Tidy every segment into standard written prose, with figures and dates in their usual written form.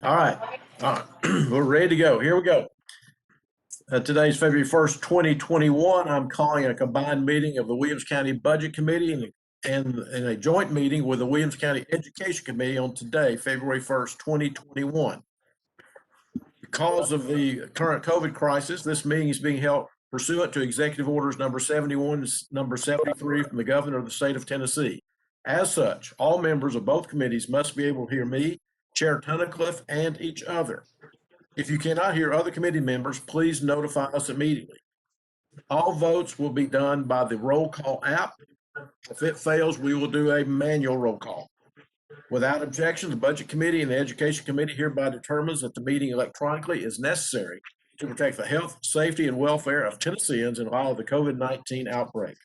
All right. All right. We're ready to go. Here we go. Today's February 1st, 2021. I'm calling a combined meeting of the Williams County Budget Committee and a joint meeting with the Williams County Education Committee on today, February 1st, 2021. Because of the current COVID crisis, this meeting is being held pursuant to Executive Orders number 71 and number 73 from the Governor of the State of Tennessee. As such, all members of both committees must be able to hear me, Chair Tunnicliffe, and each other. If you cannot hear other committee members, please notify us immediately. All votes will be done by the roll call app. If it fails, we will do a manual roll call. Without objection, the Budget Committee and the Education Committee hereby determines that the meeting electronically is necessary to protect the health, safety, and welfare of Tennesseans in light of the COVID-19 outbreak.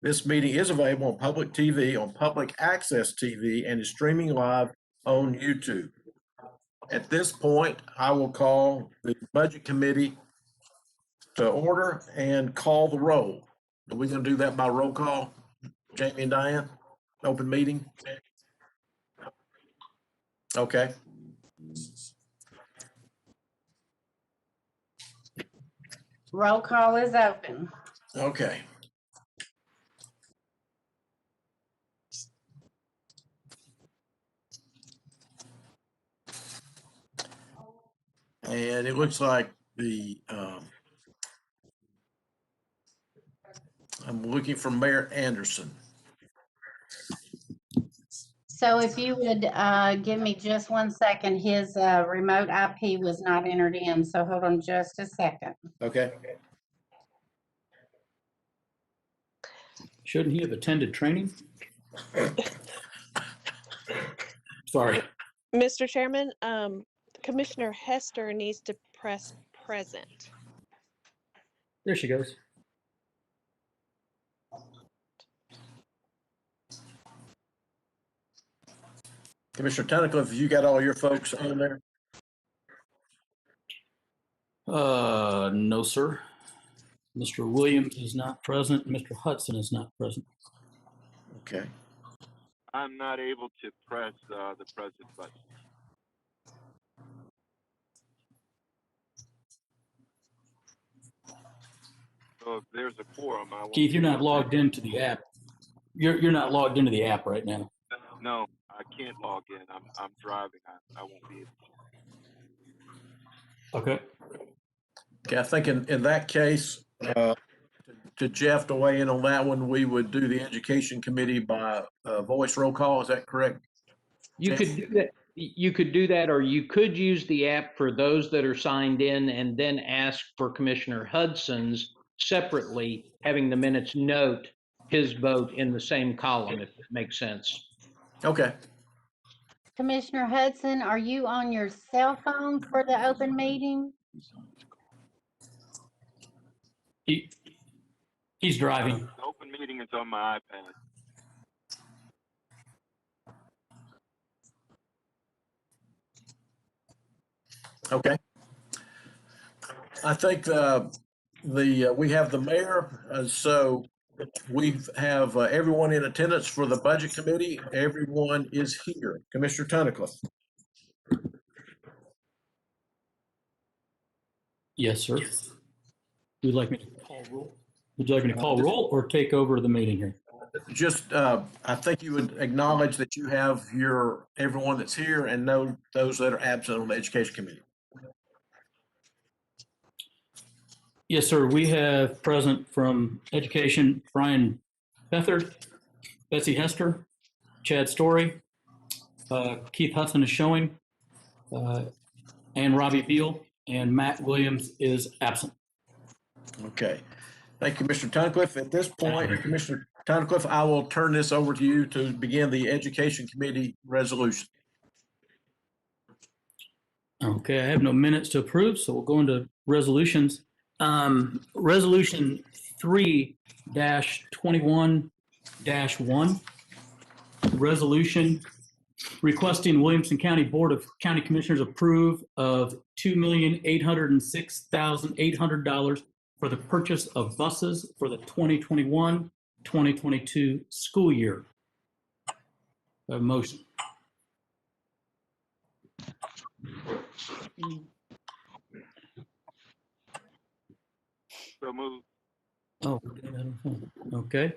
This meeting is available on public TV, on public access TV, and is streaming live on YouTube. At this point, I will call the Budget Committee to order and call the roll. Are we going to do that by roll call? Jamie and Diane, open meeting? Okay. Roll call is open. Okay. And it looks like I'm looking for Mayor Anderson. So if you would give me just 1 second, his remote IP was not entered in, so hold on just a second. Okay. Shouldn't he have attended training? Sorry. Mr. Chairman, Commissioner Hester needs to press present. There she goes. Commissioner Tunnicliffe, you got all your folks on there? No, sir. Mr. Williams is not present. Mr. Hudson is not present. Okay. I'm not able to press the present button. So if there's a quorum, I won't. Keith, you're not logged into the app. You're not logged into the app right now. No, I can't log in. I'm driving. I won't be able to. Okay. Okay, I think in that case, to Jeff to weigh in on that one, we would do the Education Committee by voice roll call. Is that correct? You could do that. You could do that, or you could use the app for those that are signed in and then ask for Commissioner Hudson's separately, having the minutes note his vote in the same column, if it makes sense. Okay. Commissioner Hudson, are you on your cell phone for the open meeting? He's driving. The open meeting is on my iPad. Okay. I think we have the mayor, so we have everyone in attendance for the Budget Committee. Everyone is here. Commissioner Tunnicliffe. Yes, sir. Would you like me to call roll? Would you like me to call roll or take over the meeting here? Just, I think you would acknowledge that you have everyone that's here and know those that are absent on the Education Committee. Yes, sir. We have present from Education, Brian Beathard, Betsy Hester, Chad Story, Keith Hudson is showing, and Robbie Beal, and Matt Williams is absent. Okay. Thank you, Mr. Tunnicliffe. At this point, Commissioner Tunnicliffe, I will turn this over to you to begin the Education Committee resolution. Okay, I have no minutes to approve, so we'll go into resolutions. Resolution 3-21-1, resolution requesting Williamson County Board of County Commissioners approve of $2,806,800 for the purchase of buses for the 2021-2022 school year. A motion. So moved. Oh, okay.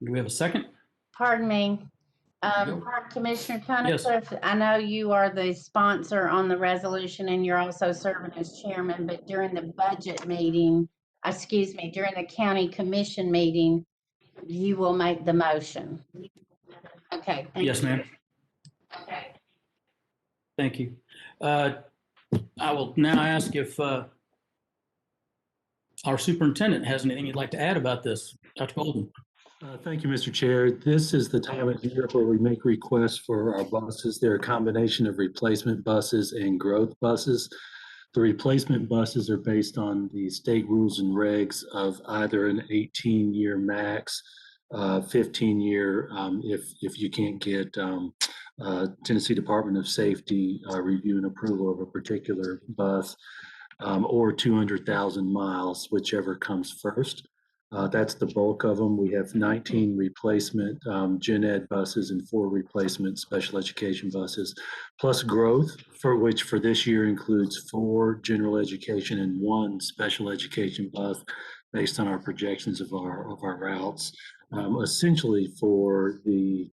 Do we have a second? Pardon me. Go. Commissioner Yes. Tunnicliffe, I know you are the sponsor on the resolution and you're also serving as chairman, but during the budget meeting, during the county commission meeting, you will make the motion. Okay. thank Yes, you. ma'am. Okay. Thank you. I will now ask if our superintendent has anything you'd like to add about this. Dr. Golden. Thank you, Mr. Chair. This is the time of year where we make requests for our buses. They're a combination of replacement buses and growth buses. The replacement buses are based on the state rules and regs of either an 18-year max, 15-year if you can't get Tennessee Department of Safety review and approval of a particular bus, or 200,000 miles, whichever comes first. That's the bulk of them. We have 19 replacement gen ed buses and 4 replacement special education buses, plus growth, for this year includes 4 general education and 1 special education bus based on our projections of our routes. Essentially for the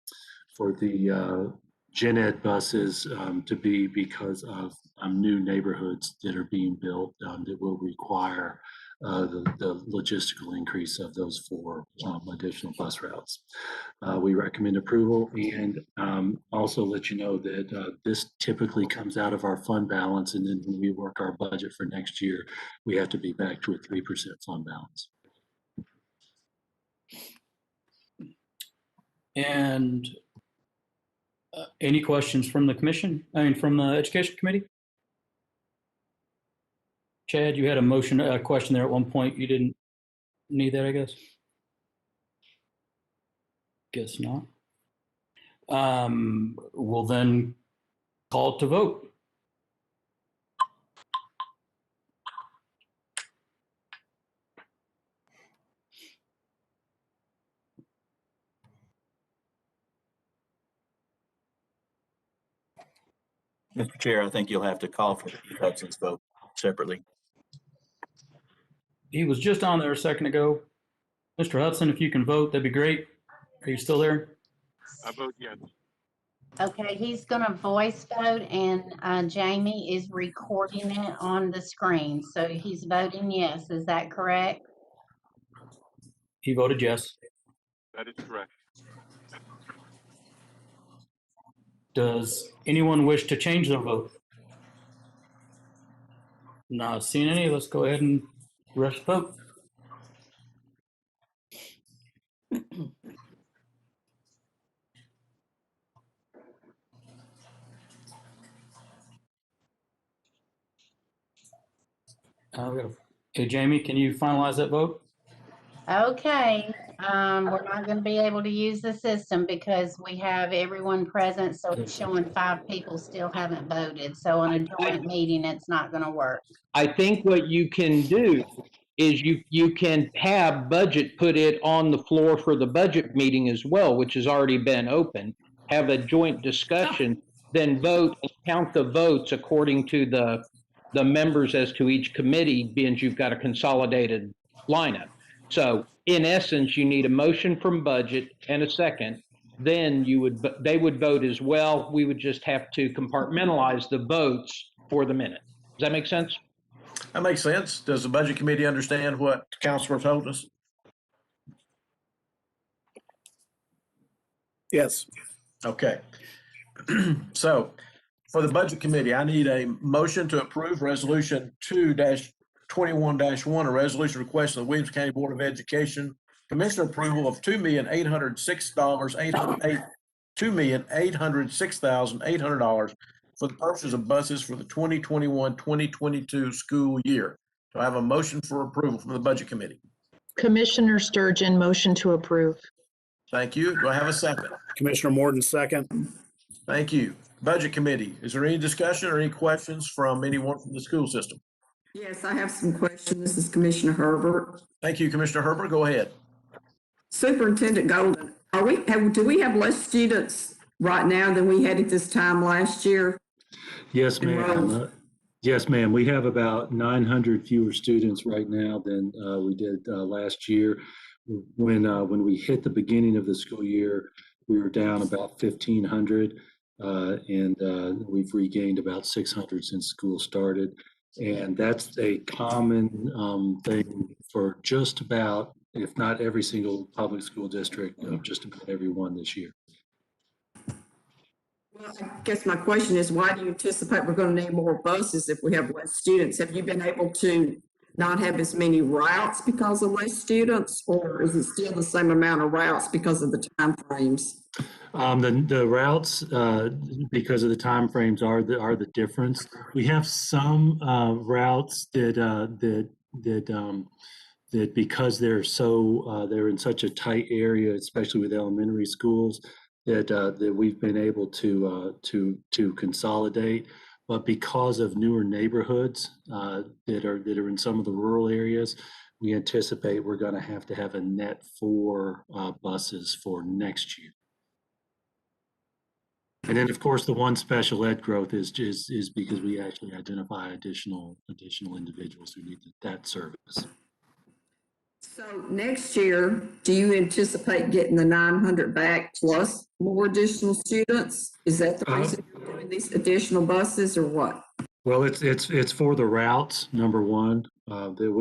gen ed buses to be because of new neighborhoods that are being built that will require the logistical increase of those 4 additional bus routes. We recommend approval and also let you know that this typically comes out of our fund balance, and then when we work our budget for next year, we have to be back to a 3% fund balance. And any questions from the commission? From the education committee? Chad, you had a question there at one point. You didn't need that, I guess? Guess not. We'll then call to vote. Mr. Chair, I think you'll have to call for Hudson's vote separately. He was just on there a second ago. Mr. Hudson, if you can vote, that'd be great. Are you still there? I vote yes. Okay, he's gonna voice vote and Jamie is recording it on the screen. So he's voting yes. Is that correct? He voted yes. That is correct. Does anyone wish to change their vote? Not seeing any. Let's go ahead and rush vote. Okay, Jamie, can you finalize that vote? Okay, we're not gonna be able to use the system because we have everyone present, so it's showing 5 people still haven't voted. So on a joint meeting, it's not gonna work. I think what you can do is you can have budget put it on the floor for the budget meeting as well, which has already been open. Have a joint discussion, then vote and count the votes according to the members as to each committee, being you've got a consolidated lineup. So in essence, you need a motion from budget and a second. Then they would vote as well. We would just have to compartmentalize the votes for the minute. Does that make sense? That makes sense. Does the budget committee understand what Counselor told us? Yes. Okay. So for the budget committee, I need a motion to approve resolution 2-21-1, a resolution requesting the Williamson County Board of Education Commissioner approval of $2,806,800 for the purchase of buses for the 2021-2022 school year. Do I have a motion for approval from the budget committee? Commissioner Sturgeon, motion to approve. Thank you. Do I have a second? Commissioner Morton, second. Thank you. Budget committee, is there any discussion or any questions from anyone from the school system? Yes, I have some questions. This is Commissioner Herbert. Thank you, Commissioner Herbert. Go ahead. Superintendent Golden, do we have less students right now than we had at this time last year? Yes, ma'am. enrolled? Yes, ma'am. We have about 900 fewer students right now than we did last year. When we hit the beginning of the school year, we were down about 1,500, and we've regained about 600 since school started. And that's a common thing for just about, if not every single public school district, just about every one this year. Well, I guess my question is, why do you anticipate we're going to need more buses if we have less students? Have you been able to not have as many routes because of less students, or is it still the same amount of routes because of the time frames? The routes, because of the timeframes, are the difference. We have some routes that because they're in such a tight area, especially with elementary schools, that we've been able to consolidate. But because of newer neighborhoods that are in some of the rural areas, we anticipate we're going to have a net 4 buses for next year. And then, of course, the one special ed growth is because we actually identify additional individuals who need that service. So next year, do you anticipate getting the 900 back plus more additional students? Is that the reason you're doing these additional buses, or what? Well, it's for the routes, number one, that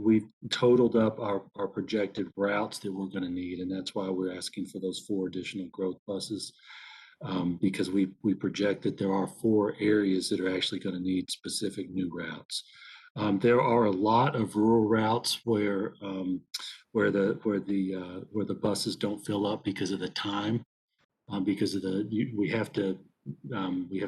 we totaled up our projected routes that we're going to need, and that's why we're asking for those 4 additional growth buses, because we project that there are 4 areas that are actually going to need specific new routes. There are a lot of rural routes where the buses don't fill up because of the time, because of we have to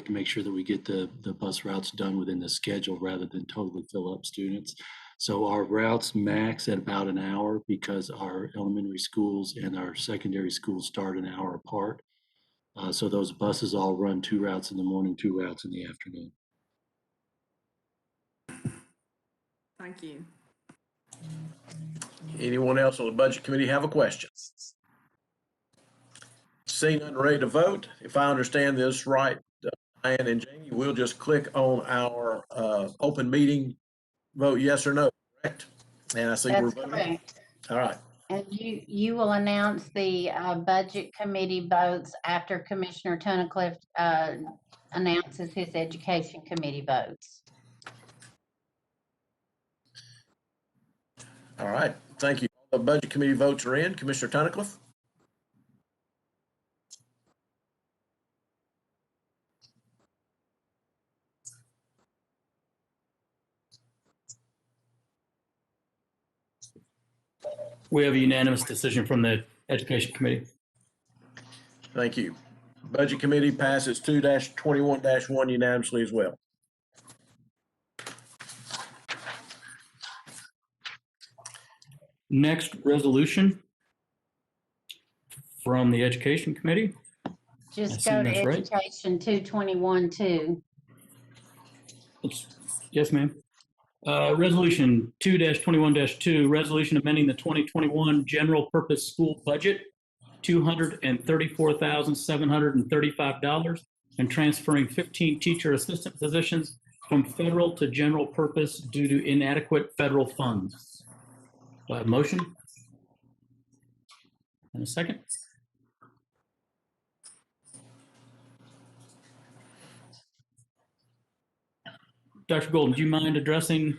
make sure that we get the bus routes done within the schedule rather than totally fill up students. So our routes max at about an hour because our elementary schools and our secondary schools start an hour apart. So those buses all run 2 routes in the morning, 2 routes in the afternoon. Thank you. Anyone else on the budget committee have a question? Seeing none, ready to vote. If I understand this right, Diane and Jamie, we'll just click on our open meeting, vote yes or no, correct? And I see we're That's voting. correct. All right. And you will announce the budget committee votes after Commissioner Tunnicliff announces his education committee votes. All right. Thank you. The budget committee votes are in. Commissioner Tunnicliff? We have a unanimous decision from the Education Committee. Thank you. Budget committee passes 2-21-1 unanimously as well. Next resolution from the Education Committee. Just go to that's right. Education 221-2. Yes, ma'am. Resolution 2-21-2, resolution amending the 2021 general purpose school budget, $234,735, and transferring 15 teacher assistant positions from federal to general purpose due to inadequate federal funds. Motion? And a second? Dr. Golden, do you mind addressing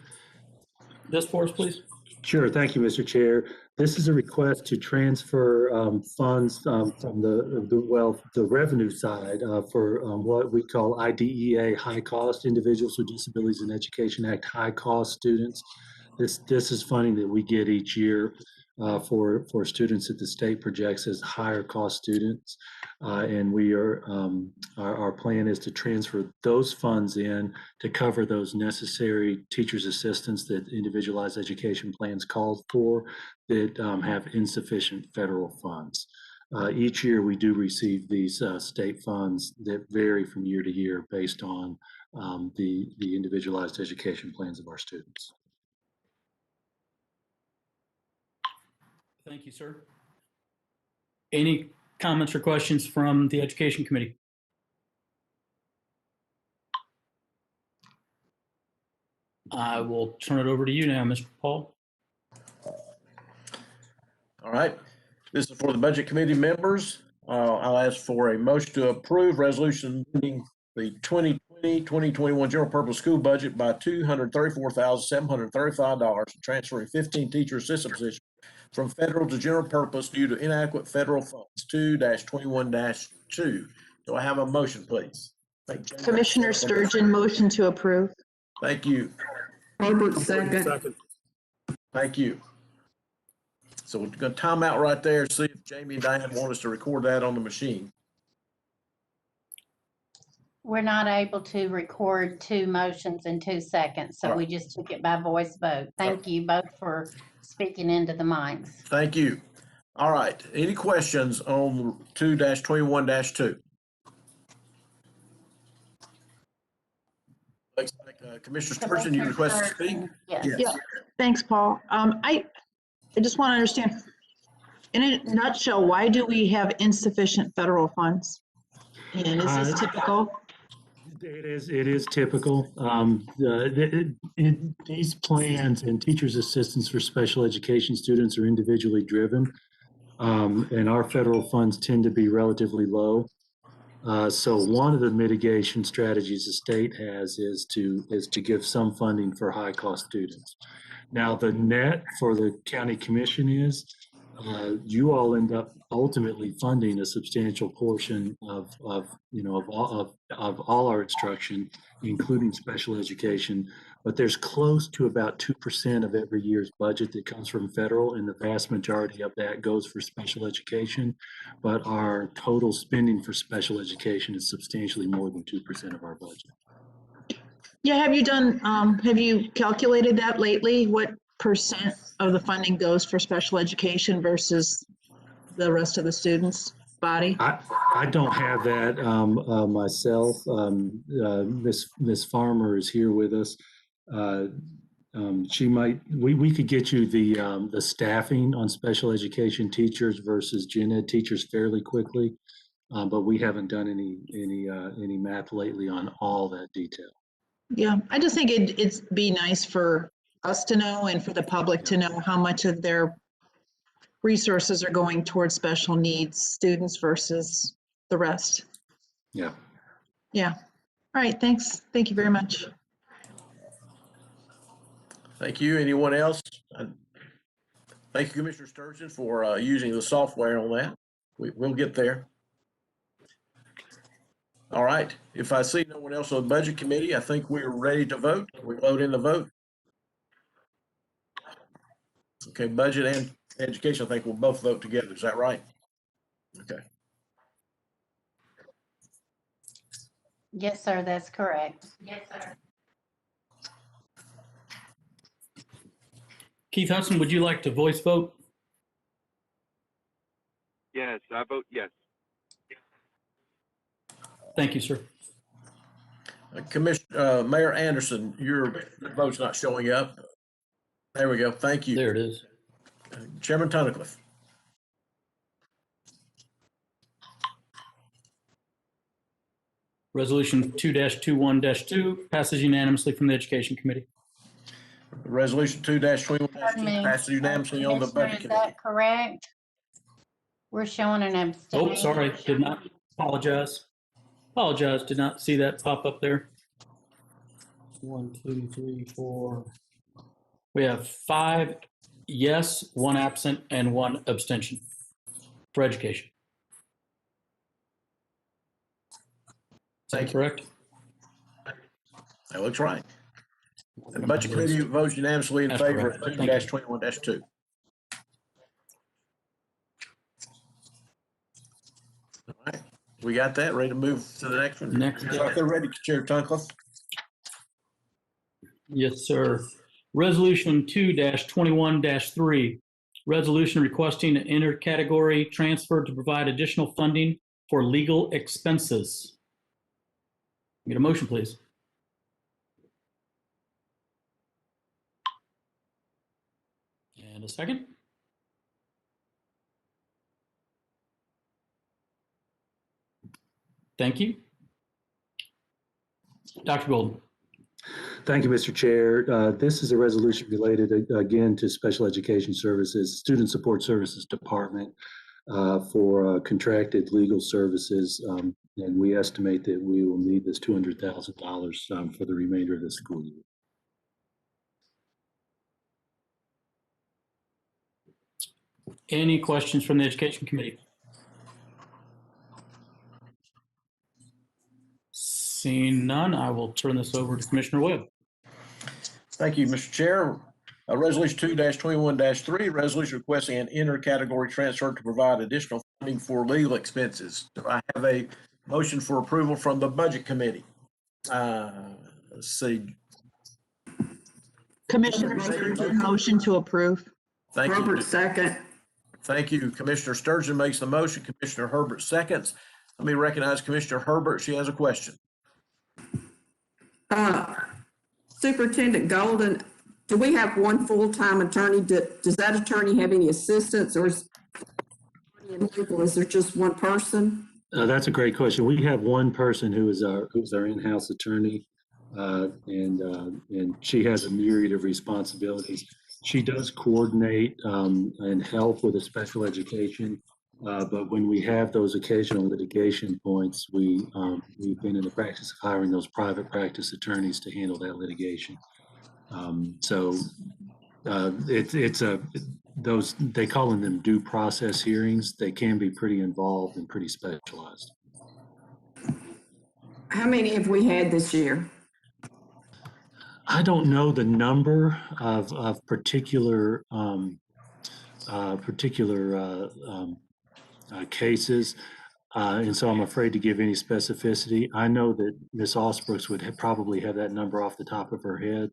this for us, please? Sure. Thank you, Mr. Chair. This is a request to transfer funds from the revenue side for what we call IDEA, High Cost Individuals with Disabilities in Education Act, high cost students. This is funding that we get each year for students that the state projects as higher cost students, and we are our plan is to transfer those funds in to cover those necessary teachers' assistants that individualized education plans called for that have insufficient federal funds. Each year we do receive these state funds that vary from year to year based on the individualized education plans of our students. Thank you, sir. Any comments or questions from the Education Committee? I will turn it over to you now, Mr. Paul. All right. This is for the Budget Committee members. I'll ask for a motion to approve resolution amending the 2020-2021 general purpose school budget by $234,735 and transferring 15 teacher assistant positions from federal to general purpose due to inadequate federal funds, 2-21-2. Do I have a motion, please? Commissioner Sturgeon, motion to approve. Thank you. Herbert, second. Thank you. So we're going to time out right there, see if Jamie and Diane want us to record that on the machine. We're not able to record 2 motions in 2 seconds, so we just took it by voice vote. Thank you both for speaking into the mics. Thank you. All right. Any questions on 2-21-2? Looks like Commissioner Sturgeon, you request to speak? Yes. Yeah, thanks, Paul. I just want to understand, in a nutshell, why do we have insufficient federal funds? And is this typical? It is typical. These plans and teachers' assistants for special education students are individually driven. And our federal funds tend to be relatively low. So one of the mitigation strategies the state has is to give some funding for high-cost students. Now, the net for the county commission is you all end up ultimately funding a substantial portion of all our instruction, including special education. But there's close to about 2% of every year's budget that comes from federal, and the vast majority of that goes for special education. But our total spending for special education is substantially more than 2% of our budget. Yeah, have you calculated that lately? What percent of the funding goes for special education versus the rest of the students' body? I don't have that myself. Miss Farmer is here with us. She might. We could get you the staffing on special education teachers versus gen ed teachers fairly quickly, but we haven't done any math lately on all that detail. Yeah, I just think it'd be nice for us to know and for the public to know how much of their resources are going towards special needs students versus the rest. Yeah. Yeah. All right. Thanks. Thank you very much. Thank you. Anyone else? Thank you, Commissioner Sturgeon, for using the software on that. We'll get there. All right. If I see no one else on the Budget Committee, I think we're ready to vote. We vote in the vote. Okay, Budget and Education, I think we'll both vote together. Is that right? Okay. Yes, sir, that's correct. Yes, sir. Keith Hudson, would you like to voice vote? Yes, I vote yes. Thank you, sir. Mayor Anderson, your vote's not showing up. There we go. Thank you. There it is. Chairman Tunnicliffe. Resolution 2-21-2 passes unanimously from the Education Committee. Resolution 2-21-2 passes unanimously on the Budget Is Committee. that correct? We're showing an abstain. Oh, sorry, did not. Apologize. Did not see that pop up there. 1, 2, 3, 4. We have 5 yes, 1 absent, and 1 abstention for education. Is that correct? That looks right. And the Budget Committee votes unanimously in That's favor of correct. Thank you. 2-21-2. All right, we got that, ready to move to the next one? Next. They're ready, Chair Tunnicliffe. Yes, sir. Resolution 2-21-3, resolution requesting an intercategory transfer to provide additional funding for legal expenses. Get a motion, please. And a second. Thank you. Dr. Golden. Thank you, Mr. Chair. This is a resolution related again to Special Education Services, Student Support Services Department for contracted legal services. And we estimate that we will need this $200,000 for the remainder of the school year. Any questions from the Education Committee? Seeing none, I will turn this over to Commissioner Webb. Thank you, Mr. Chair. Resolution 2-21-3, resolution requesting an intercategory transfer to provide additional funding for legal expenses. Do I have a motion for approval from the Budget Committee? Let's see. Commissioner Sturgeon, motion to approve. Thank you. Herbert, second. Thank you. Commissioner Sturgeon makes the motion. Commissioner Herbert seconds. Let me recognize Commissioner Herbert. She has a question. Superintendent Golden, do we have one full-time attorney? Does that attorney have any assistants, or is there just one person? That's a great question. We have one person who's our in-house attorney, and she has a myriad of responsibilities. She does coordinate and help with the special education, but when we have those occasional litigation points, we've been in the practice of hiring those private practice attorneys to handle that litigation. They call them due process hearings. They can be pretty involved and pretty specialized. How many have we had this year? I don't know the number of particular cases, and so I'm afraid to give any specificity. I know that Ms. Osbrooks would probably have that number off the top of her head,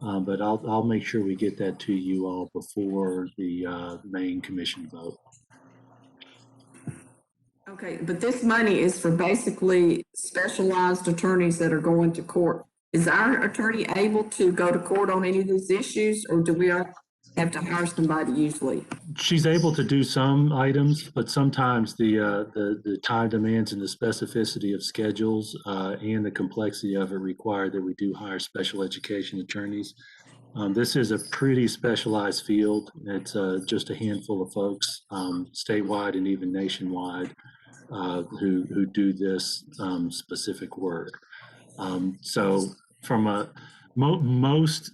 but I'll make sure we get that to you all before the main commission vote. Okay, but this money is for basically specialized attorneys that are going to court. Is our attorney able to go to court on any of these issues, or do we have to hire somebody usually? She's able to do some items, but sometimes the time demands and the specificity of schedules and the complexity of it require that we do hire special education attorneys. This is a pretty specialized field. It's just a handful of folks statewide and even nationwide who do this specific work. So from most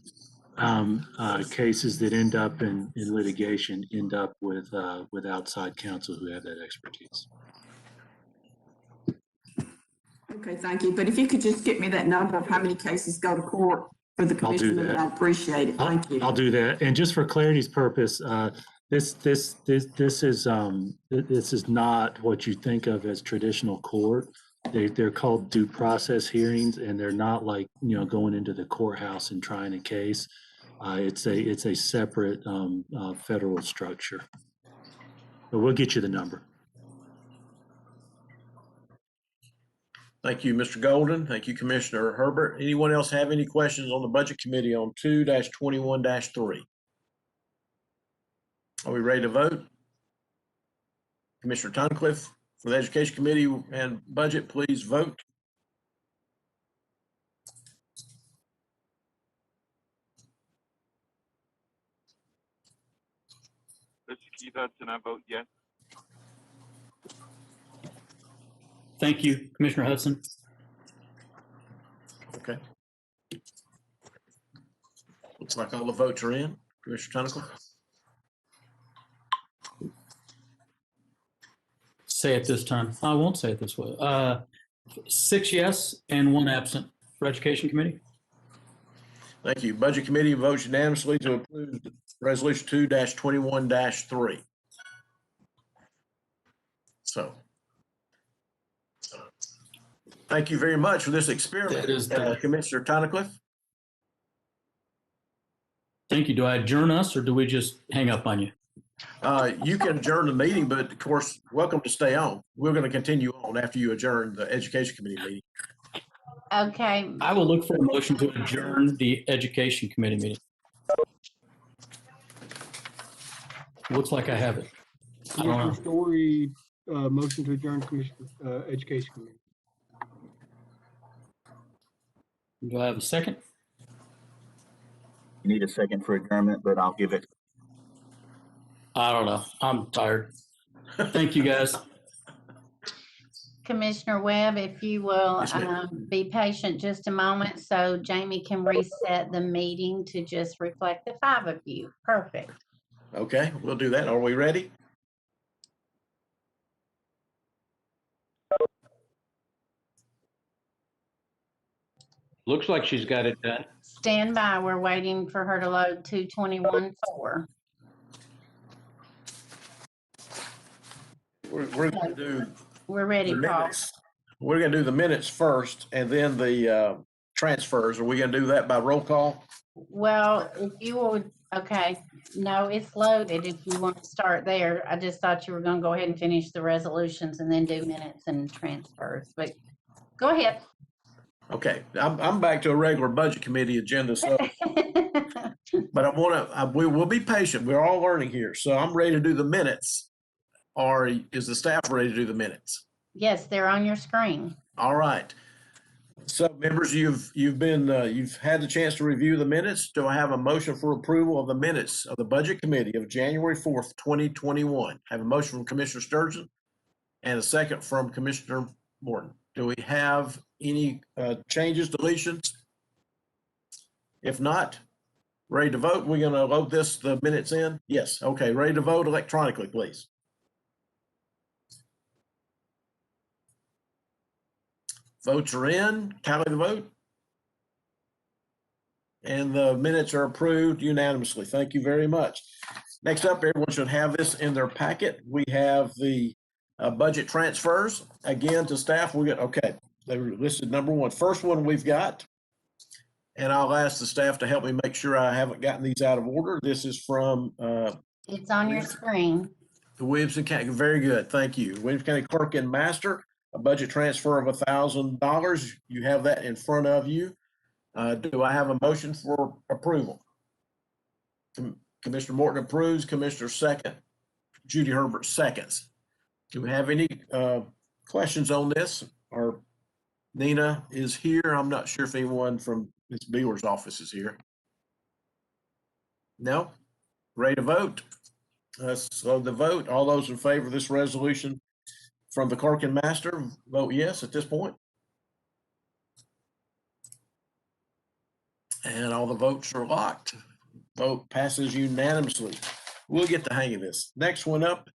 cases that end up in litigation end up with outside counsel who have that expertise. Okay, thank you. But if you could just get me that number of how many cases go to court for the commissioner, I'd appreciate it. Thank you. I'll do that. And just for clarity's purpose, this is not what you think of as traditional court. They're called due process hearings, and they're not like, going into the courthouse and trying a case. It's a separate federal structure. But we'll get you the number. Thank you, Mr. Golden. Thank you, Commissioner Herbert. Anyone else have any questions on the Budget Committee on 2-21-3? Are we ready to vote? Commissioner Tunnicliffe, for the Education Committee and Budget, please vote. Mr. Keith Hudson, I vote yes. Thank you, Commissioner Hudson. Okay. Looks like all the votes are in. Commissioner Tunnicliffe? Say it this time. I won't say it this way. 6 yes and 1 absent for Education Committee. Thank you. Budget Committee votes unanimously to approve Resolution 2-21-3. So, thank you very much for this experiment, Commissioner Tunnicliffe. Thank you. Do I adjourn us or do we just hang up on you? You can adjourn the meeting, but of course, welcome to stay on. We're going to continue on after you adjourn the Education Committee meeting. Okay, I will look for a motion to adjourn the Education Committee meeting. Looks like I have it. I don't know. Commissioner Story, motion to adjourn Education Committee. Do I have a second? You need a second for adjournment, but I'll give it. I don't know. I'm tired. Thank you, guys. Commissioner Webb, if you will Yes, ma'am. be patient just a moment so Jamie can reset the meeting to just reflect the 5 of you. Perfect. Okay, we'll do that. Are we ready? Looks like she's got it done. Stand by. We're waiting for her to load 221-4. We're going to do We're ready, the Paul. minutes. We're going to do the minutes first and then the transfers. Are we going to do that by roll call? Well, if you would, okay, no, it's loaded if you want to start there. I just thought you were going to go ahead and finish the resolutions and then do minutes and transfers, but go ahead. Okay, I'm back to a regular budget committee agenda, so, but I want to, we will be patient. We're all learning here. So I'm ready to do the minutes. Or is the staff ready to do the minutes? Yes, they're on your screen. All right. So members, you've had the chance to review the minutes. Do I have a motion for approval of the minutes of the Budget Committee of January 4th, 2021? I have a motion from Commissioner Sturgeon and a second from Commissioner Morton. Do we have any changes, deletions? If not, ready to vote? We're going to load the minutes in? Yes. Okay. Ready to vote electronically, please. Votes are in. Tally the vote. And the minutes are approved unanimously. Thank you very much. Next up, everyone should have this in their packet. We have the budget transfers. Again, to staff, okay, they were listed number 1. First one we've got, and I'll ask the staff to help me make sure I haven't gotten these out of order. This is from It's on your screen. the Williamson County. Very good. Thank you. Williamson County Clerk and Master, a budget transfer of $1,000. You have that in front of you. Do I have a motion for approval? Commissioner Morton approves. Commissioner second. Judy Herbert seconds. Do we have any questions on this? Or Nina is here. I'm not sure if anyone from Ms. Beeler's office is here. No? Ready to vote? So the vote, all those in favor of this resolution from the clerk and master, vote yes at this point. And all the votes are locked. Vote passes unanimously. We'll get the hang of this. Next one up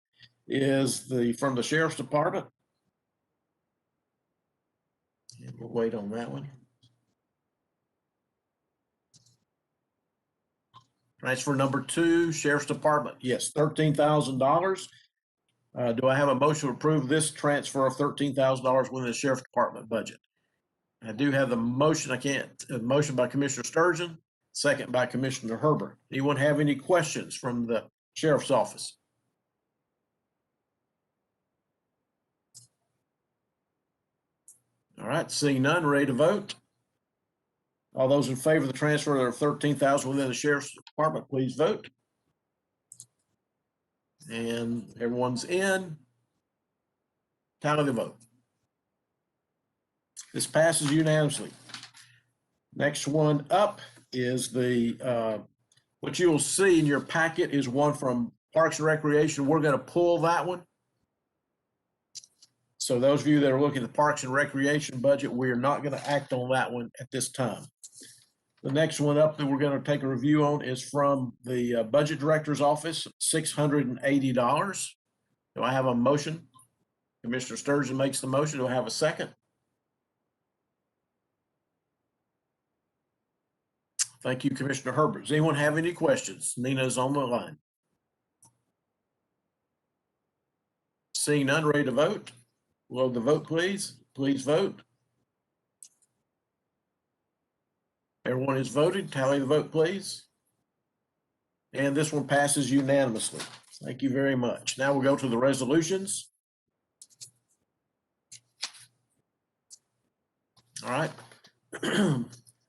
is from the Sheriff's Department. And we'll wait on that one. Transfer number 2, Sheriff's Department. Yes, $13,000. Do I have a motion to approve this transfer of $13,000 within the Sheriff's Department budget? I do have the motion. Motion by Commissioner Sturgeon, second by Commissioner Herbert. Anyone have any questions from the Sheriff's Office? All right, seeing none, ready to vote? All those in favor of the transfer of $13,000 within the Sheriff's Department, please vote. And everyone's in. Tally the vote. This passes unanimously. Next one up is what you will see in your packet is one from Parks and Recreation. We're going to pull that one. So those of you that are looking at the Parks and Recreation budget, we are not going to act on that one at this time. The next one up that we're going to take a review on is from the Budget Director's Office, $680. Do I have a motion? Commissioner Sturgeon makes the motion. Do I have a second? Thank you, Commissioner Herbert. Does anyone have any questions? Nina's on the line. Seeing none, ready to vote? Load the vote, please. Please vote. Everyone has voted. Tally the vote, please. And this one passes unanimously. Thank you very much. Now we'll go to the resolutions. All right.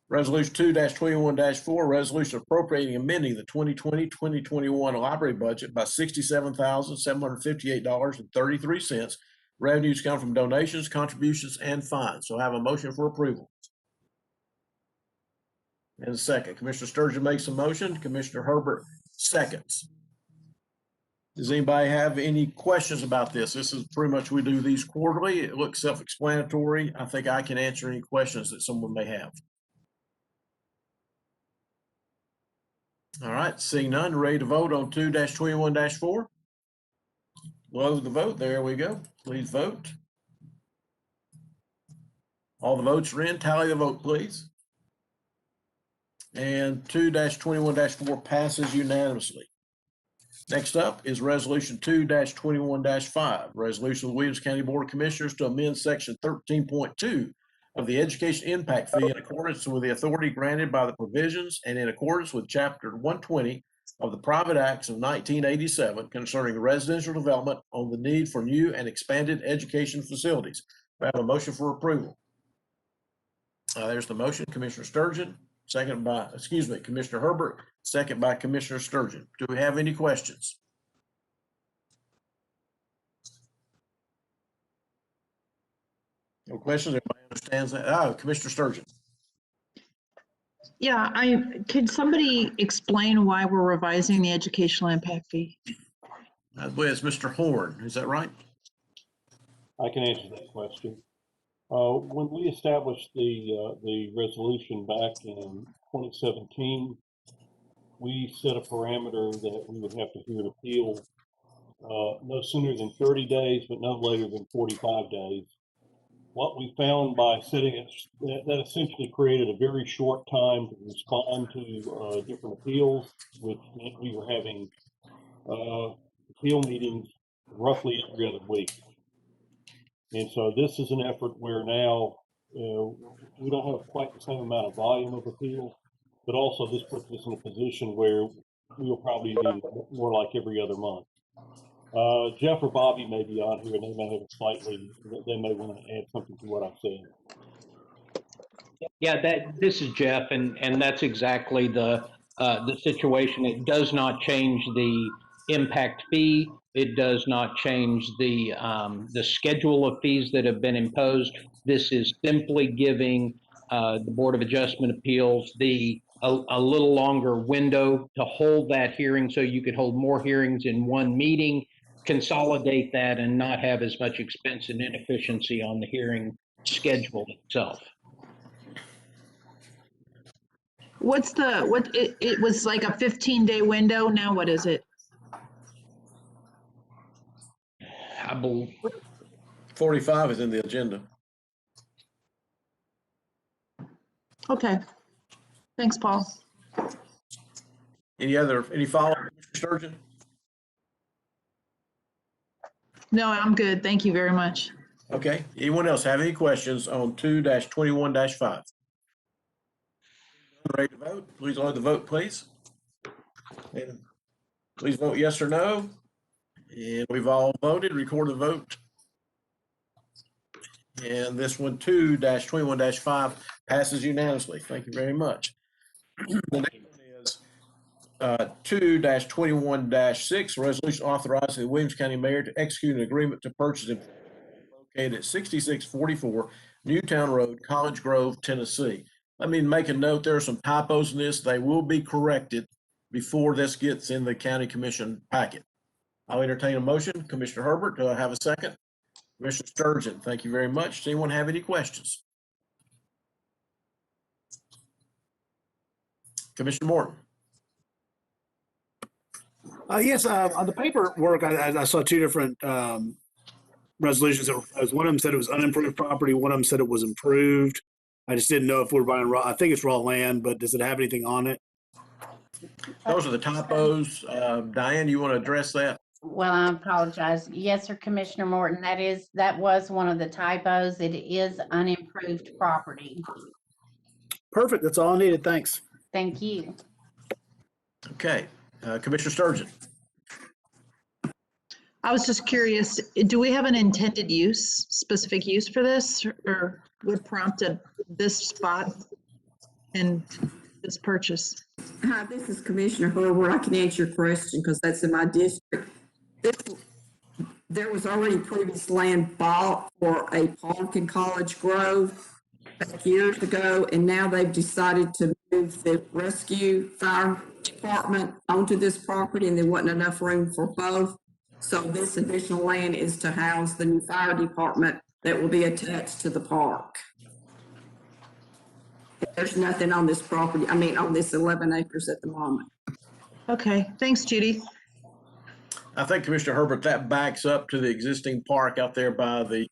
Resolution 2-21-4, resolution appropriating amending the 2020-2021 library budget by $67,758.33. Revenues come from donations, contributions, and fines. So I have a motion for approval. And a second. Commissioner Sturgeon makes a motion. Commissioner Herbert seconds. Does anybody have any questions about this? This is pretty much, we do these quarterly. It looks self-explanatory. I think I can answer any questions that someone may have. All right, seeing none, ready to vote on 2-21-4. Close the vote. There we go. Please vote. All the votes are in. Tally the vote, please. And 2-21-4 passes unanimously. Next up is Resolution 2-21-5, Resolution of the Williams County Board of Commissioners to amend Section 13.2 of the Education Impact Fee in accordance with the authority granted by the provisions and in accordance with Chapter 120 of the Private Acts of 1987 concerning residential development on the need for new and expanded education facilities. We have a motion for approval. There's the motion, Commissioner Sturgeon, Commissioner Herbert, second by Commissioner Sturgeon. Do we have any questions? No questions? Everybody understands that? Commissioner Sturgeon. Yeah, could somebody explain why we're revising the educational impact fee? I believe it's Mr. Horn. Is that right? I can answer that question. When we established the resolution back in 2017, we set a parameter that we would have to hear an appeal no sooner than 30 days, but no later than 45 days. What we found by setting it, that essentially created a very short time to respond to different appeals, which meant we were having appeal meetings roughly every other week. And so this is an effort where now we don't have quite the same amount of volume of appeals, but also this puts us in a position where we will probably be more like every other month. Jeff or Bobby may be on here and they may have they may want to add something to what I've said. Yeah, this is Jeff, and that's exactly the situation. It does not change the impact fee. It does not change the schedule of fees that have been imposed. This is simply giving the Board of Adjustment Appeals a little longer window to hold that hearing, so you could hold more hearings in one meeting, consolidate that, and not have as much expense and inefficiency on the hearing schedule itself. It was like a 15-day window. Now what is it? I believe 45 is in the agenda. Okay. Thanks, Paul. Any follow-up, Mr. Sturgeon? No, I'm good. Thank you very much. Okay. Anyone else have any questions on 2-21-5? Ready to vote? Please load the vote, please. And please vote yes or no. And we've all voted. Record the vote. And this one, 2-21-5, passes unanimously. Thank you very much. The next one is 2-21-6, resolution authorizing the Williams County Mayor to execute an agreement to purchase it located at 6644 Newtown Road, College Grove, Tennessee. Let me make a note. There are some typos in this. They will be corrected before this gets in the County Commission packet. I'll entertain a motion. Commissioner Herbert, do I have a second? Commissioner Sturgeon, thank you very much. Does anyone have any questions? Commissioner Morton. Yes, on the paperwork, I saw two different resolutions. One of them said it was unimproved property. One of them said it was improved. I just didn't know if we're buying raw. I think it's raw land, but does it have anything on it? Those are the typos. Diane, you want to address that? Well, I apologize. Yes, sir, Commissioner Morton, that was one of the typos. It is unimproved property. Perfect. That's all I needed. Thanks. Thank you. Okay. Commissioner Sturgeon. I was just curious, do we have an intended use, specific use for this, or what prompted this spot and this purchase? Hi, this is Commissioner Herbert. I can answer your question because that's in my district. There was already previous land bought for a park in College Grove. back years ago, and now they've decided to move the rescue fire department onto this property, and there wasn't enough room for both. So this additional land is to house the new fire department that will be attached to the park. There's nothing on this property, I mean, on this 11 acres at the moment. Okay, thanks, Judy. I think Commissioner Herbert, that backs up to the existing park out there by the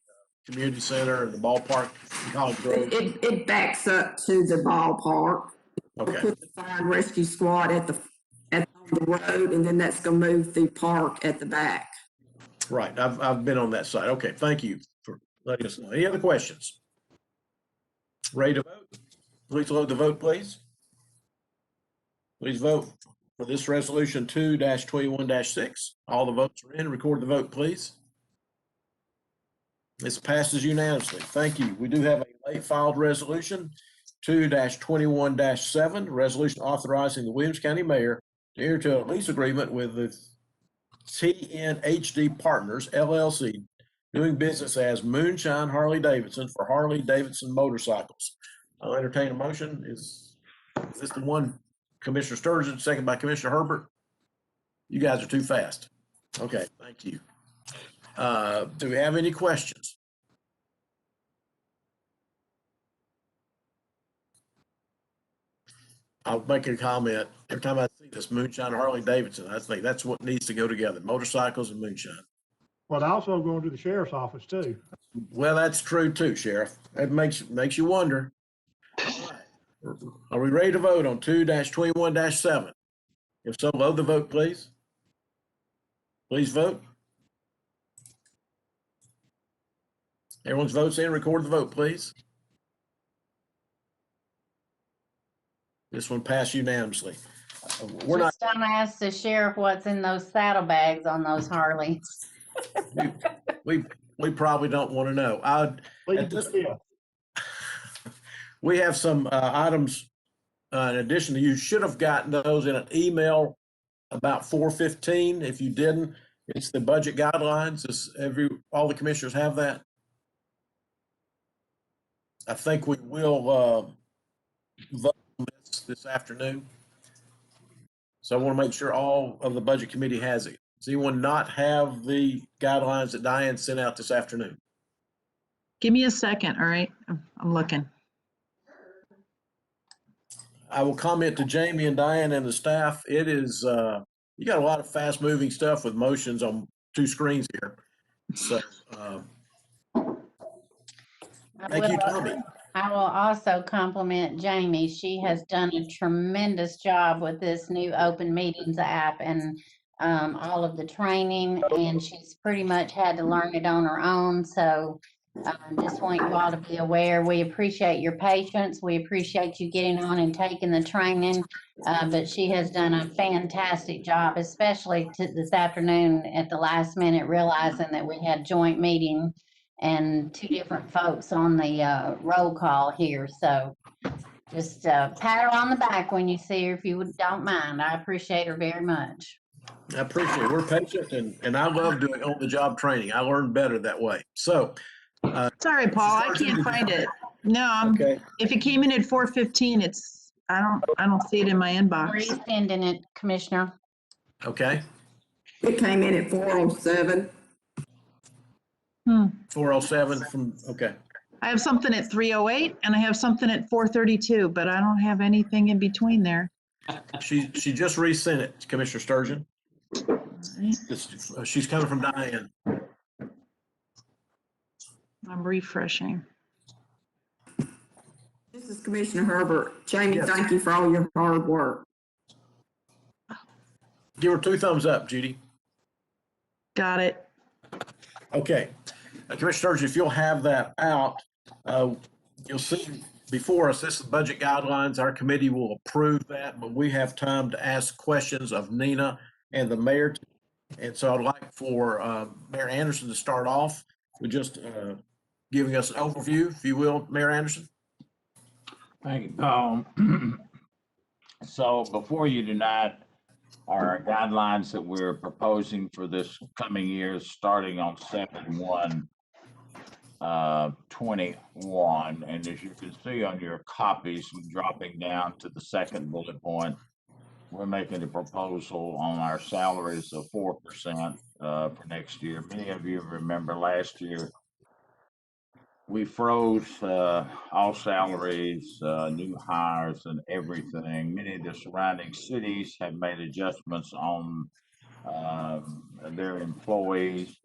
community center and the ballpark in College Grove. It backs up to the ballpark. Okay. Put the fire and rescue squad on the road, and then that's gonna move the park at the back. Right. I've been on that side. Okay. Thank you for letting us know. Any other questions? Ready to vote? Please load the vote, please. Please vote for this resolution 2-21-6. All the votes are in. Record the vote, please. This passes unanimously. Thank you. We do have a late filed resolution 2-21-7, resolution authorizing the Williams County Mayor to enter into a lease agreement with the TNHD Partners LLC, doing business as Moonshine Harley Davidson for Harley Davidson motorcycles. I'll entertain a motion. Is this the one? Commissioner Sturgeon, second by Commissioner Herbert. You guys are too fast. Okay, thank you. Do we have any questions? I'll make a comment. Every time I see this Moonshine Harley Davidson, I think that's what needs to go together, motorcycles and moonshine. But also going to the sheriff's office too. Well, that's true too, Sheriff. It makes you wonder. All right. Are we ready to vote on 2-21-7? If so, load the vote, please. Please vote. Everyone's votes in. Record the vote, please. This one passed unanimously. We're not. Just don't ask the sheriff what's in those saddlebags on those Harleys. We probably don't want to know. We have some items in addition to, you should have gotten those in an email about 4:15. If you didn't, it's the budget guidelines. All the commissioners have that. I think we will vote on this afternoon. So I want to make sure all of the budget committee has it. Does anyone not have the guidelines that Diane sent out this afternoon? Give me a second, all right? I'm looking. I will comment to Jamie and Diane and the staff. It is, you got a lot of fast moving stuff with motions on 2 screens here. So, thank you, Tommy. I will also compliment Jamie. She has done a tremendous job with this new Open Meetings app and all of the training, and she's pretty much had to learn it on her own. So just want you all to be aware. We appreciate your patience. We appreciate you getting on and taking the training, but she has done a fantastic job, especially this afternoon at the last minute, realizing that we had joint meeting and 2 different folks on the roll call here. So just pat her on the back when you see her, if you don't mind. I appreciate her very much. I appreciate it. We're patient, and I love doing on-the-job training. I learn better that way. So, sorry, Paul, I can't find it. No, okay. If it came in at 4:15, I don't see it in my inbox. Resending it, Commissioner. Okay. It came in at 4:07. 4:07 from, okay. I have something at 3:08 and I have something at 4:32, but I don't have anything in between there. She just resent it, Commissioner Sturgeon. She's coming from Diane. I'm refreshing. This is Commissioner Herbert. Jamie, Yes. Thank you for all your hard work. Give her 2 thumbs up, Judy. Got it. Okay. Commissioner Sturgeon, if you'll have that out, you'll see before us, this is budget guidelines. Our committee will approve that, but we have time to ask questions of Nina and the mayor. And so I'd like for Mayor Anderson to start off with just giving us an overview, if you will, Mayor Anderson. Thank you, Paul. So before you tonight are guidelines that we're proposing for this coming year, starting on 7/1. 21. And as you can see on your copies, dropping down to the second bullet point, we're making a proposal on our salaries of 4% for next year. Many of you remember last year we froze all salaries, new hires, and everything. Many of the surrounding cities have made adjustments on their employees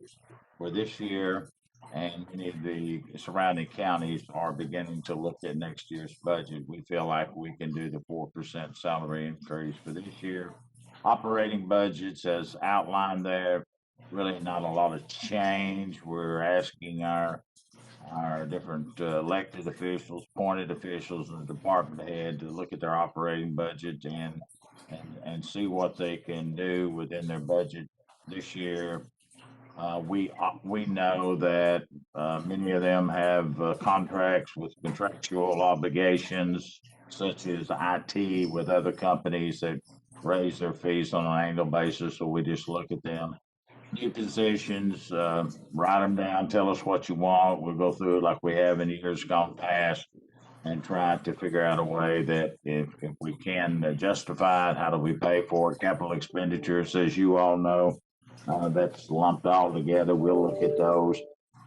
for this year, and many of the surrounding counties are beginning to look at next year's budget. We feel like we can do the 4% salary increase for this year. Operating budgets, as outlined there, really not a lot of change. We're asking our different elected officials, appointed officials, and the department head to look at their operating budget and see what they can do within their budget this year. We know that many of them have contracts with contractual obligations, such as IT with other companies that raise their fees on an annual basis. So we just look at them. New positions, write them down, tell us what you want. We'll go through it like we have in years gone past and try to figure out a way that if we can justify it, how do we pay for it? Capital expenditures, as you all know, that's lumped all together. We'll look at those.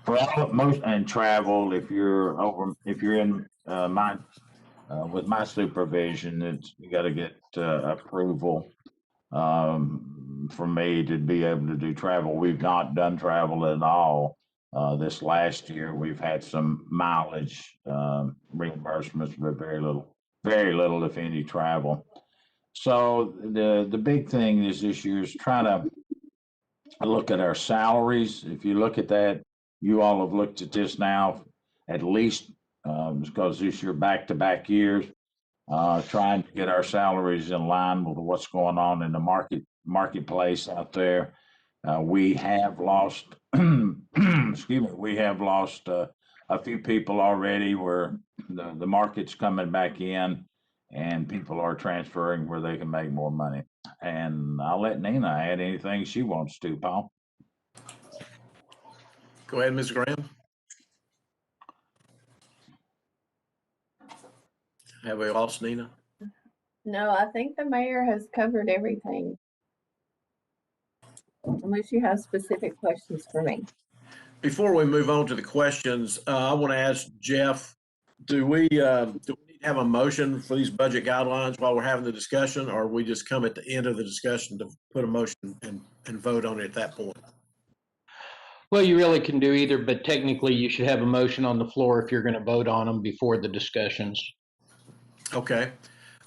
For most and travel, if you're in with my supervision, you got to get approval for me to be able to do travel. We've not done travel at all this last year. We've had some mileage reimbursements, but very little, if any, travel. So the big thing is this year is trying to look at our salaries. If you look at that, you all have looked at this now at least because this year back-to-back years, trying to get our salaries in line with what's going on in the marketplace out there. We have lost, excuse me, we have lost a few people already where the market's coming back in and people are transferring where they can make more money. And I'll let Nina add anything she wants to, Paul. Go ahead, Ms. Graham. Have we lost Nina? No, I think the mayor has covered everything. Unless you have specific questions for me. Before we move on to the questions, I want to ask Jeff, do we need to have a motion for these budget guidelines while we're having the discussion, or we just come at the end of the discussion to put a motion and vote on it at that point? Well, you really can do either, but technically you should have a motion on the floor if you're going to vote on them before the discussions. Okay.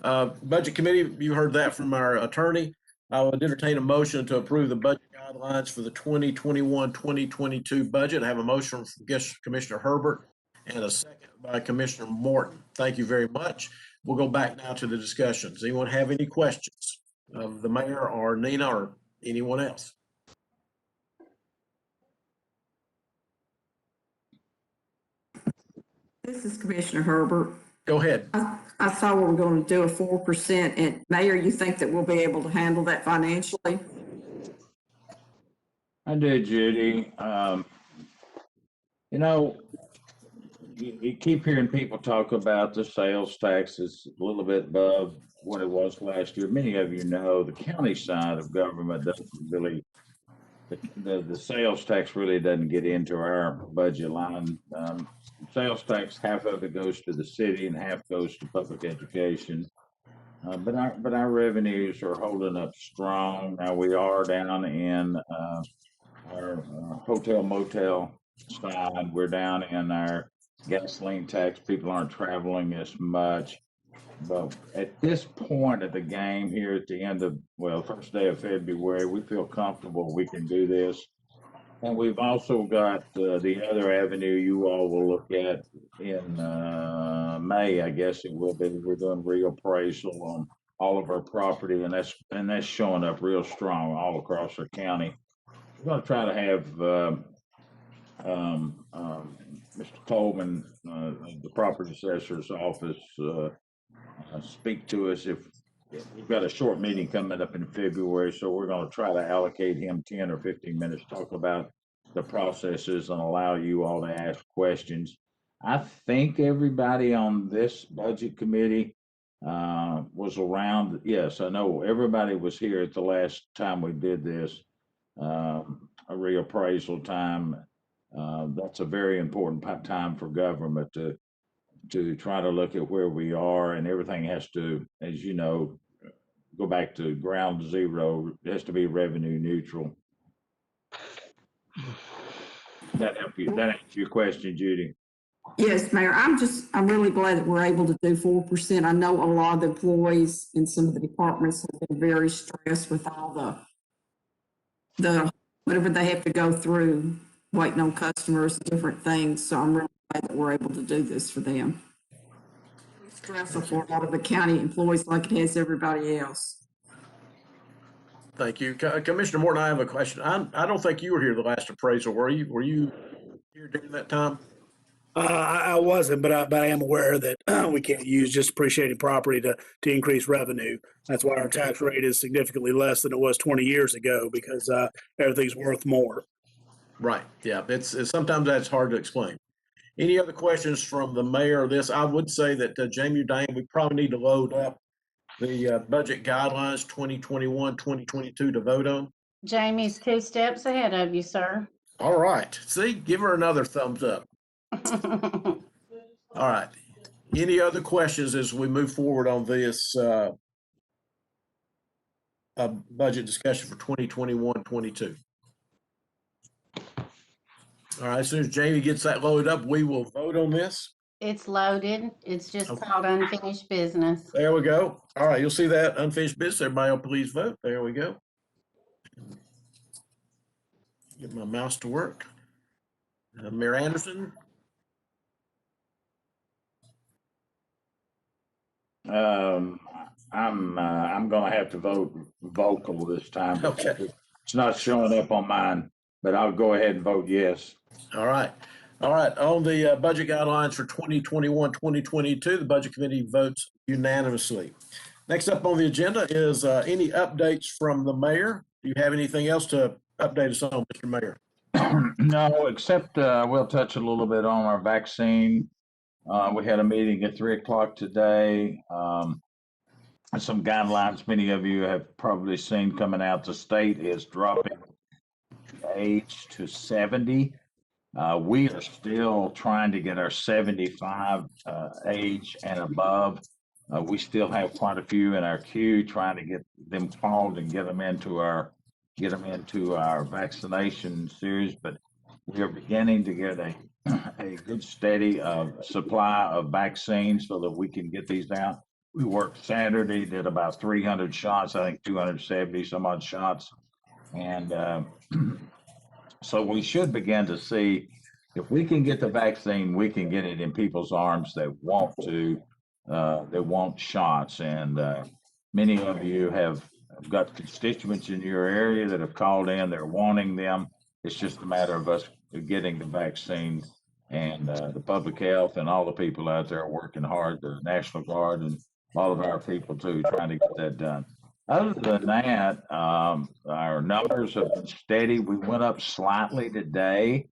Budget Committee, you heard that from our attorney. I would entertain a motion to approve the budget guidelines for the 2021-2022 budget. I have a motion from Commissioner Herbert and a second by Commissioner Morton. Thank you very much. We'll go back now to the discussions. Anyone have any questions of the mayor or Nina or anyone else? This is Commissioner Herbert. Go ahead. I saw we were going to do a 4%. And Mayor, you think that we'll be able to handle that financially? I did, Judy. You keep hearing people talk about the sales tax is a little bit above what it was last year. Many of you know the county side of government doesn't really, the sales tax really doesn't get into our budget line. Sales tax, half of it goes to the city and half goes to public education. But our revenues are holding up strong. Now we are down in our hotel motel side. We're down in our gasoline tax. People aren't traveling as much. But at this point of the game here at the end of, first day of February, we feel comfortable we can do this. And we've also got the other avenue you all will look at in May, I guess it will be. We're doing reappraisal on all of our property, and that's showing up real strong all across our county. We're going to try to have Mr. Coleman, the property assessor's office, speak to us. If we've got a short meeting coming up in February, so we're going to try to allocate him 10 or 15 minutes to talk about the processes and allow you all to ask questions. I think everybody on this budget committee was around. Yes, I know everybody was here at the last time we did this, a reappraisal time. That's a very important time for government to try to look at where we are, and everything has to, as you know, go back to ground zero. It has to be revenue neutral. That help you? That answer your question, Judy? Yes, Mayor, I'm really glad that we're able to do 4%. I know a lot of the employees in some of the departments have been very stressed with all the whatever they have to go through, waiting on customers, different things. So I'm really glad that we're able to do this for them. It's stressful for a lot of the county employees like it has everybody else. Thank you. Commissioner Morton, I have a question. I don't think you were here the last appraisal, were you? Were you here during that time? I wasn't, but I am aware that we can't use just appreciated property to increase revenue. That's why our tax rate is significantly less than it was 20 years ago, because everything's worth more. Right. Yeah. It's sometimes that's hard to explain. Any other questions from the mayor of this? I would say that Jamie, Diane, we probably need to load up the budget guidelines 2021, 2022 to vote on. Jamie's 2 steps ahead of you, sir. All right. See, give her another thumbs up. All right. Any other questions as we move forward on this budget discussion for 2021-22? All right. As soon as Jamie gets that loaded up, we will vote on this. It's loaded. It's just called unfinished business. There we go. All right. You'll see that unfinished business. Everybody will please vote. There we go. Get my mouse to work. Mayor Anderson. I'm going to have to vote vocal this time. Okay. It's not showing up on mine, but I'll go ahead and vote yes. All right. All right. On the budget guidelines for 2021-2022, the Budget Committee votes unanimously. Next up on the agenda is any updates from the mayor. Do you have anything else to update us on, Mr. Mayor? No, except we'll touch a little bit on our vaccine. We had a meeting at 3 o'clock today. Some guidelines many of you have probably seen coming out. The state is dropping age to 70. We are still trying to get our 75 age and above. We still have quite a few in our queue, trying to get them called and get them into our vaccination series. But we are beginning to get a good steady supply of vaccines so that we can get these out. We worked Saturday, did about 300 shots, I think 270 some odd shots. And so we should begin to see if we can get the vaccine, we can get it in people's arms that want shots. And many of you have got constituents in your area that have called in, they're wanting them. It's just a matter of us getting the vaccine, and the public health and all the people out there are working hard, the National Guard and all of our people too, trying to get that done. Other than that, our numbers have been steady. We went up slightly today,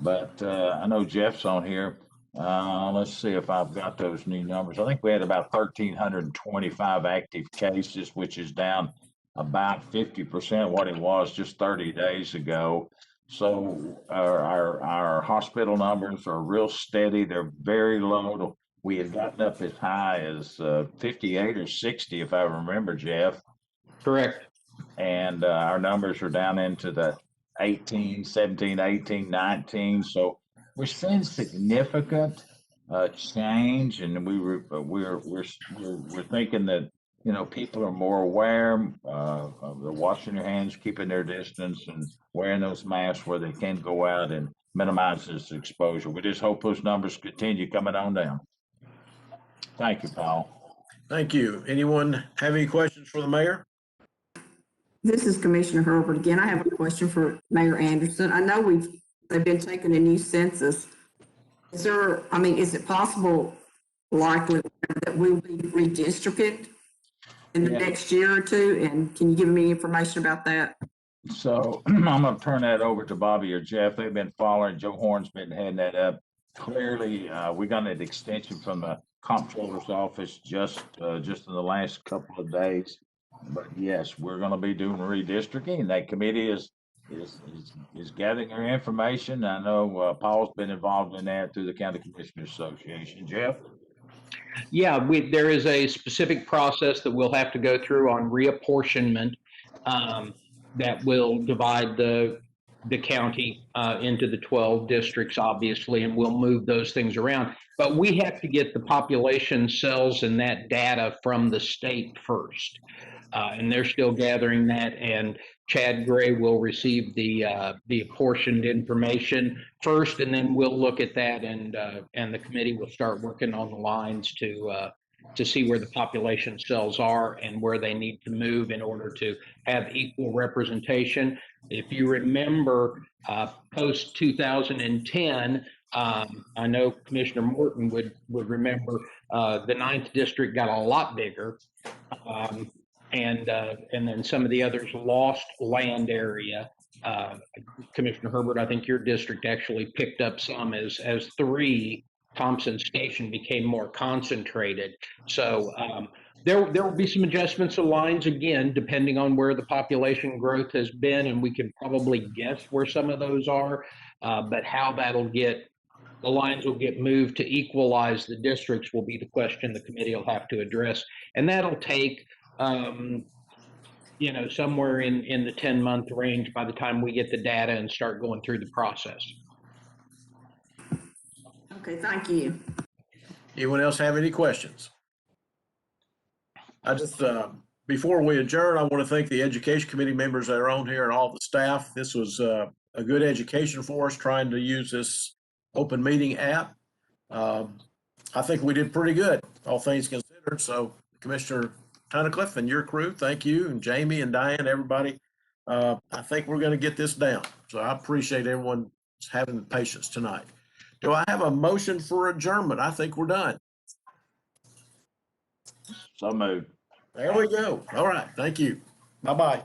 but I know Jeff's on here. Let's see if I've got those new numbers. I think we had about 1,325 active cases, which is down about 50% what it was just 30 days ago. So our hospital numbers are real steady. They're very low. We had gotten up as high as 58 or 60, if I remember, Jeff. Correct. And our numbers are down into the 18, 17, 18, 19. So we're seeing significant change, and we're thinking that, you know, people are more aware. They're washing their hands, keeping their distance, and wearing those masks where they can go out and minimize this exposure. We just hope those numbers continue coming on down. Thank you, Paul. Thank you. Anyone have any questions for the mayor? This is Commissioner Herbert again. I have a question for Mayor Anderson. I know they've been taking a new census. Is it possible, likely, that we'll be redistricted in the next year or two? And can you give me information about that? So I'm gonna turn that over to Bobby or Jeff. They've been following. Joe Horn's been heading that up. Clearly, we got an extension from the comptroller's office just in the last couple of days. But yes, we're gonna be doing redistricting. That committee is gathering their information. I know Paul's been involved in that through the County Commissioners Association. Jeff? Yeah, there is a specific process that we'll have to go through on reapportionment that will divide the county into the 12 districts, obviously, and we'll move those things around. But we have to get the population cells and that data from the state first. And they're still gathering that, and Chad Gray will receive the apportioned information first, and then we'll look at that, and the committee will start working on the lines to see where the population cells are and where they need to move in order to have equal representation. If you remember, post 2010, I know Commissioner Morton would remember the 9th district got a lot bigger. And then some of the others lost land area. Commissioner Herbert, I think your district actually picked up some as 3 Thompson Station became more concentrated. So there will be some adjustments of lines again, depending on where the population growth has been, and we can probably guess where some of those are. But how the lines will get moved to equalize the districts will be the question the committee will have to address, and that'll take somewhere in the 10-month range by the time we get the data and start going through the process. Okay, thank you. Anyone else have any questions? I just, before we adjourn, I want to thank the Education Committee members that are on here and all the staff. This was a good education for us trying to use this open meeting app. I think we did pretty good, all things considered. So Commissioner Tunnicliffe and your crew, thank you, and Jamie and Diane, everybody. I think we're going to get this down. So I appreciate everyone having the patience tonight. Do I have a motion for adjournment? I think we're done. So moved. There we go. All right. Thank you. Bye-bye.